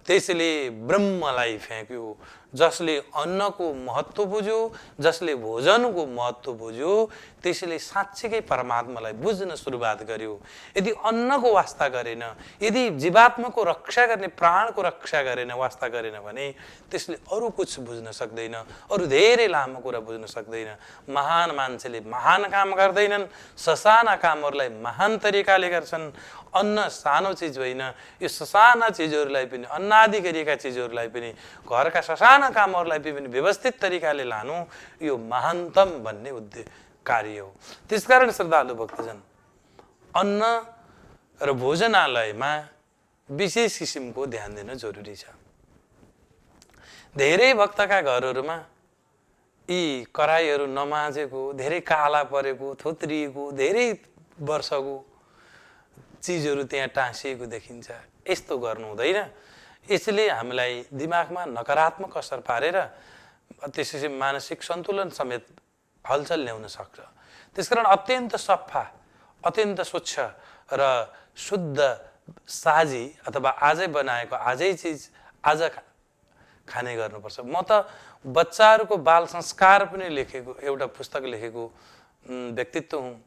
त्यसले ब्रह्मलाई फ्याँक्यो। जसले अन्नको महत्त्व बुझ्यो, जसले भोजनको महत्त्व बुझ्यो, त्यसले साँच्चीकै परमात्मालाई बुझ्न सुरुवात गर्यो। यदि अन्नको वास्ता गरेन, यदि जीवात्माको रक्षा गर्ने, प्राणको रक्षा गरेन, वास्ता गरेन भने त्यसले अरू कुछ बुझ्न सक्दैन, अरू धेरै लामो कुरा बुझ्न सक्दैन। महान मान्छेले महान काम गर्दैनन्, ससाना कामहरूलाई महान तरिकाले गर्छन्। अन्न सानो चिज होइन। यो ससाना चिजहरूलाई पनि, अन्नादि गरिएका चिजहरूलाई पनि, घरका ससाना कामहरूलाई पनि व्यवस्थित तरिकाले लानु यो महानतम भन्ने कार्य हो। त्यसकारण श्रद्धालु भक्तजन अन्न र भोजनालयमा विशेष किसिमको ध्यान दिन जरुरी छ। धेरै भक्तका घरहरूमा यी कराईहरू नमाजेको, धेरै काला परेको, थोत्रिएको, धेरै वर्षको चिजहरू त्यहाँ टाँसिएको देखिन्छ। यस्तो गर्नु हुँदैन। यसले हामीलाई दिमागमा नकारात्मक असर पारेर त्यसैले मानसिक सन्तुलन समेत हलचल ल्याउन सक्छ। त्यसकारण अत्यन्त सफा, अत्यन्त स्वच्छ र शुद्ध साजी अथवा आजै बनाएको आजै चिज आज खाने गर्नुपर्छ। म त बच्चाहरूको बाल संस्कार पनि लेखेको एउटा पुस्तक लेखेको व्यक्तित्व हुँ।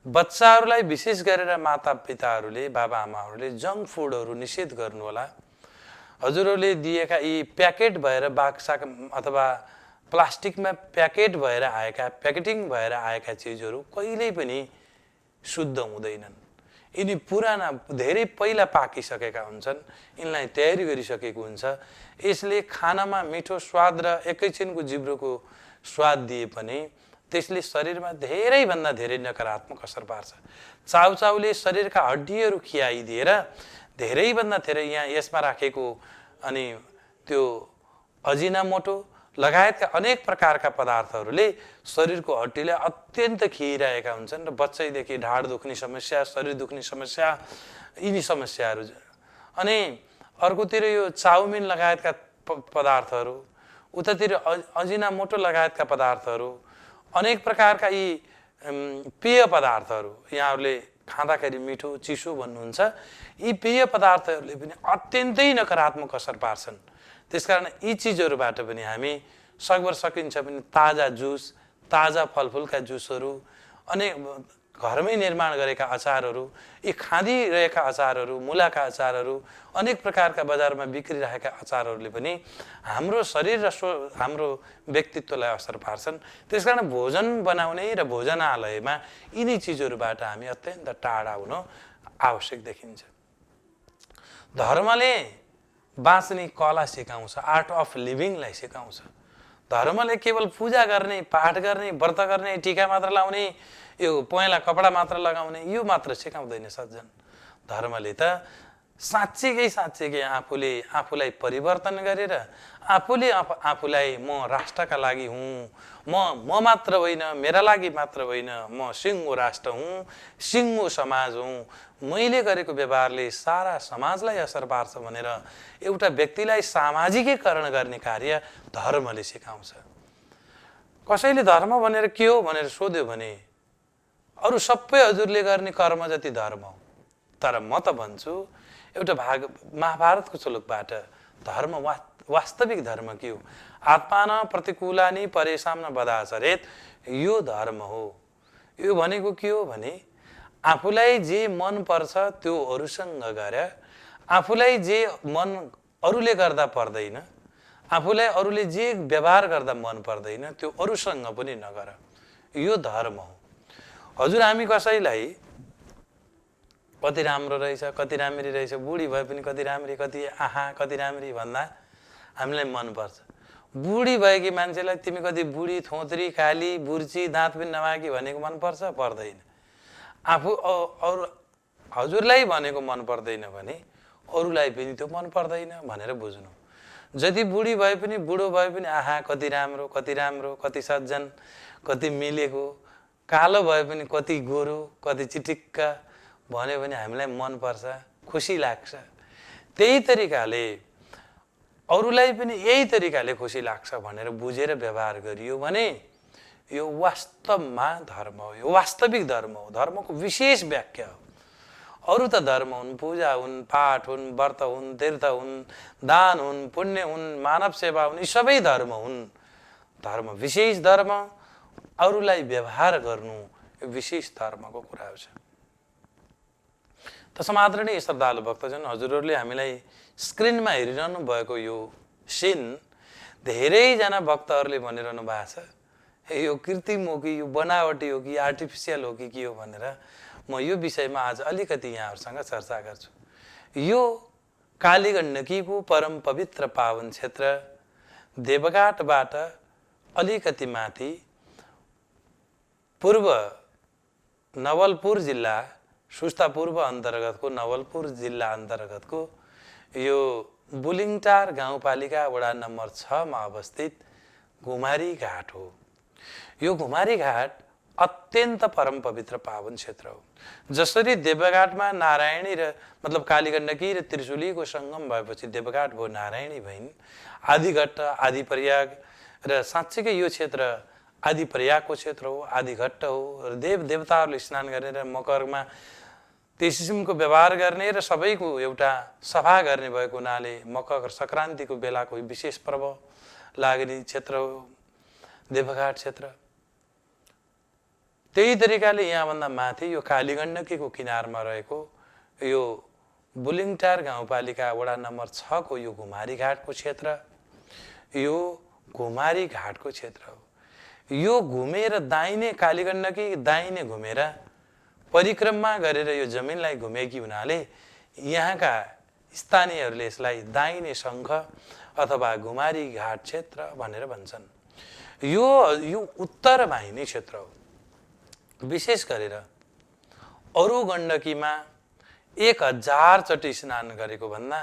बच्चाहरूलाई विशेष गरेर मातापिताहरूले, बाबाआमाहरूले जङ्क फुडहरू निषेध गर्नु होला। हजुरहरूले दिएका यी प्याकेट भएर बाक्सा अथवा प्लास्टिकमा प्याकेट भएर आएका, प्याकेटिङ भएर आएका चिजहरू कहिल्यै पनि शुद्ध हुँदैनन्। यिनी पुराना धेरै पहिला पाकिसकेका हुन्छन्, यिनलाई तयारी गरिसकेको हुन्छ। यसले खानामा मिठो स्वाद र एकैछिनको जिब्रोको स्वाद दिए पनि त्यसले शरीरमा धेरैभन्दा धेरै नकारात्मक असर पार्छ। चाउचाउले शरीरका हड्डीहरू खियाइदिएर धेरैभन्दा धेरै यहाँ यसमा राखेको अनि त्यो अजिनामोटो लगायतका अनेक प्रकारका पदार्थहरूले शरीरको हड्डीलाई अत्यन्त खिइरहेका हुन्छन् र बच्चैदेखि ढाड दुख्ने समस्या, शरीर दुख्ने समस्या, यिनी समस्याहरू। अनि अर्कोतिर यो चाउमिन लगायतका पदार्थहरू, उतातिर अजिनामोटो लगायतका पदार्थहरू, अनेक प्रकारका यी पेय पदार्थहरू, यहाँहरूले खाँदाखेरि मिठो चिसो भन्नुहुन्छ, यी पेय पदार्थहरूले पनि अत्यन्तै नकारात्मक असर पार्छन्। त्यसकारण यी चिजहरूबाट पनि हामी सकभर सकिन्छ भने ताजा जुस, ताजा फलफुलका जुसहरू, अनेक घरमै निर्माण गरेका अचारहरू, यी खाँदिरहेका अचारहरू, मुलाका अचारहरू, अनेक प्रकारका बजारमा बिक्रिरहेका अचारहरूले पनि हाम्रो शरीर र हाम्रो व्यक्तित्वलाई असर पार्छन्। त्यसकारण भोजन बनाउने र भोजनालयमा यिनी चिजहरूबाट हामी अत्यन्त टाढा हुन आवश्यक देखिन्छ। धर्मले बाँच्ने कला सिकाउँछ, आर्ट अफ लिभिङलाई सिकाउँछ। धर्मले केवल पूजा गर्ने, पाठ गर्ने, व्रत गर्ने, टीका मात्र लाउने, यो पहेँला कपडा मात्र लगाउने यो मात्र सिकाउँदैन सज्जन। धर्मले त साँच्चीकै आफूलाई परिवर्तन गरेर आफूलाई म राष्ट्रका लागि हुँ, म मात्र होइन, मेरा लागि मात्र होइन, म सिङ्गो राष्ट्र हुँ, सिङ्गो समाज हुँ, मैले गरेको व्यवहारले सारा समाजलाई असर पार्छ भनेर एउटा व्यक्तिलाई सामाजिकीकरण गर्ने कार्य धर्मले सिकाउँछ। कसैले धर्म भनेर के हो भनेर सोध्यो भने अरू सबै हजुरले गर्ने कर्म जति धर्म हो। तर म त भन्छु एउटा महाभारतको श्लोकबाट धर्म वास्तविक धर्म के हो? आत्मान प्रतिकूलानि परेशान बदाचरेत, यो धर्म हो। यो भनेको के हो भने आफूलाई जे मन पर्छ त्यो अरूसँग गर, आफूलाई जे मन अरूले गर्दा पर्दैन, आफूलाई अरूले जे व्यवहार गर्दा मन पर्दैन त्यो अरूसँग पनि नगर, यो धर्म हो। हजुर हामी कसैलाई कति राम्रो रहेछ, कति राम्री रहेछ, बुढी भए पनि कति राम्री, कति आहा कति राम्री भन्दा हामीलाई मनपर्छ। बुढी भएकी मान्छेलाई तिमी कति बुढी, थोत्री, काली, बुर्ची, दाँत पनि नमाकी भनेको मनपर्छ? पर्दैन। आफू अरू हजुरलाई भनेको मन पर्दैन भने अरूलाई पनि त्यो मन पर्दैन भनेर बुझ्नु। जति बुढी भए पनि बुढो भए पनि आहा कति राम्रो, कति राम्रो, कति सज्जन, कति मिलेको, कालो भए पनि कति गोरो, कति चिटिक्क भन्यो भने हामीलाई मन पर्छ, खुसी लाग्छ। त्यही तरिकाले अरूलाई पनि यही तरिकाले खुसी लाग्छ भनेर बुझेर व्यवहार गरियो भने यो वास्तवमा धर्म हो, यो वास्तविक धर्म हो, धर्मको विशेष व्याख्या हो। अरू त धर्म हुन्, पूजा हुन्, पाठ हुन्, व्रत हुन्, तीर्थ हुन्, दान हुन्, पुण्य हुन्, मानव सेवा हुन्, यी सबै धर्म हुन्। धर्म विशेष धर्म, अरूलाई व्यवहार गर्नु यो विशेष धर्मको कुरा हो। तसमादरणीय श्रद्धालु भक्तजन, हजुरहरूले हामीलाई स्क्रिनमा हेरिरहनु भएको यो सिन धेरैजना भक्तहरूले भनिरहनु भएको छ यो कृत्रिम हो कि, यो बनावटी हो कि, आर्टिफिसियल हो कि के हो भनेर म यो विषयमा आज अलिकति यहाँहरूसँग चर्चा गर्छु। यो कालीगण्डकीको परम पवित्र पावन क्षेत्र देवघाटबाट अलिकति माथि पूर्व नवलपुर जिल्ला, सुस्ता पूर्व अन्तर्गतको नवलपुर जिल्ला अन्तर्गतको यो बुलिङटार गाउँपालिका वडा नम्बर 6 मा अवस्थित घुमारी घाट हो। यो घुमारी घाट अत्यन्त परम पवित्र पावन क्षेत्र हो। जसरी देवघाटमा नारायणी र मतलब कालीगण्डकी र त्रिशुलीको सङ्गम भएपछि देवघाट भयो, नारायणी भइन्, आदिघट्ट, आदिप्रयाग र साँच्चीकै यो क्षेत्र आदिप्रयागको क्षेत्र हो, आदिघट्ट हो र देवताहरूले स्नान गरेर मकरमा त्यस किसिमको व्यवहार गर्ने र सबैको एउटा सभा गर्ने भएको हुनाले मकर सङ्क्रान्तिको बेलाको विशेष पर्व लाग्ने क्षेत्र हो देवघाट क्षेत्र। त्यही तरिकाले यहाँभन्दा माथि यो कालीगण्डकीको किनारमा रहेको यो बुलिङटार गाउँपालिका वडा नम्बर 6 को यो घुमारी घाटको क्षेत्र, यो घुमारी घाटको क्षेत्र हो। यो घुमेर दाहिने कालीगण्डकी दाहिने घुमेर परिक्रमा गरेर यो जमिनलाई घुमेकी हुनाले यहाँका स्थानीयहरूले यसलाई दाहिने शङ्ख अथवा घुमारी घाट क्षेत्र भनेर भन्छन्। यो उत्तर वाहिनी क्षेत्र हो। विशेष गरेर अरू गण्डकीमा 1000 चोटि स्नान गरेको भन्दा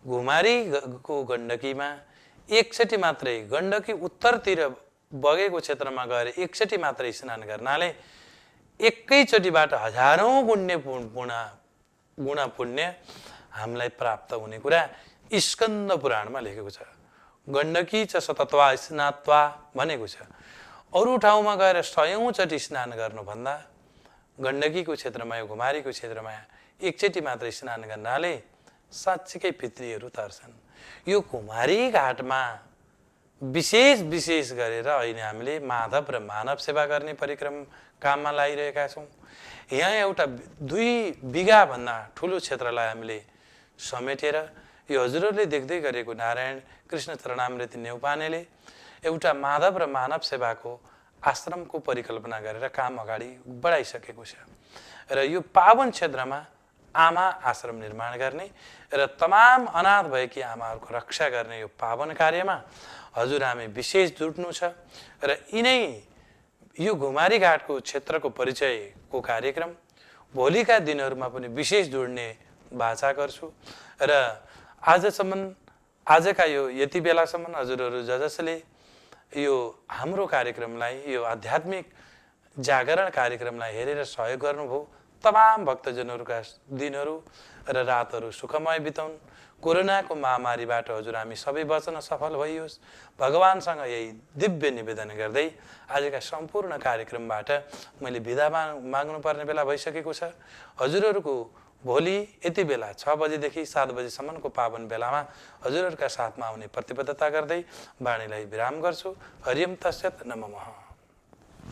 घुमारीको गण्डकीमा एकचोटि मात्रै गण्डकी उत्तरतिर बगेको क्षेत्रमा गएर एकचोटि मात्रै स्नान गर्नाले एकैचोटिबाट हजारौँ गुणा पुण्य हामीलाई प्राप्त हुने कुरा स्कन्द पुराणमा लेखेको छ। गण्डकी च सतत्वा स्नात्वा भनेको छ। अरू ठाउँमा गएर 100औं चोटि स्नान गर्नुभन्दा गण्डकीको क्षेत्रमा यो घुमारीको क्षेत्रमा एकचोटि मात्रै स्नान गर्नाले साँच्चीकै पितृहरू तर्छन्। यो घुमारी घाटमा विशेष गरेर अहिले हामीले माधव र मानव सेवा गर्ने काममा लागिरहेका छौँ। यहाँ एउटा 2 बिघा भन्दा ठुलो क्षेत्रलाई हामीले समेटेर यो हजुरहरूले देख्दै गरेको नारायण कृष्ण चरणामृत न्यौपानेले एउटा माधव र मानव सेवाको आश्रमको परिकल्पना गरेर काम अगाडि बढाइसकेको छ र यो पावन क्षेत्रमा आमा आश्रम निर्माण गर्ने र तमाम अनाथ भएकी आमाहरूको रक्षा गर्ने यो पावन कार्यमा हजुर हामी विशेष जुट्नु छ र यो घुमारी घाटको क्षेत्रको परिचयको कार्यक्रम भोलिका दिनहरूमा पनि विशेष जोड्ने बाचा गर्छु र आजका यो यति बेलासम्म हजुरहरू जसले यो हाम्रो कार्यक्रमलाई यो आध्यात्मिक जागरण कार्यक्रमलाई हेरेर सहयोग गर्नुभयो तमाम भक्तजनहरूका दिनहरू र रातहरू सुखमय बिताउन्। कोरोनाको महामारीबाट हजुर हामी सबै बच्न सफल भइयोस् भगवानसँग यही दिव्य निवेदन गर्दै आजका सम्पूर्ण कार्यक्रमबाट मैले बिदा माग्नुपर्ने बेला भइसकेको छ। हजुरहरूको भोलि यति बेला 6 बजेदेखि 7 बजेसम्मको पावन बेलामा हजुरहरूका साथमा आउने प्रतिबद्धता गर्दै वाणीलाई विराम गर्छु। हरिओम तस्सत् नमः।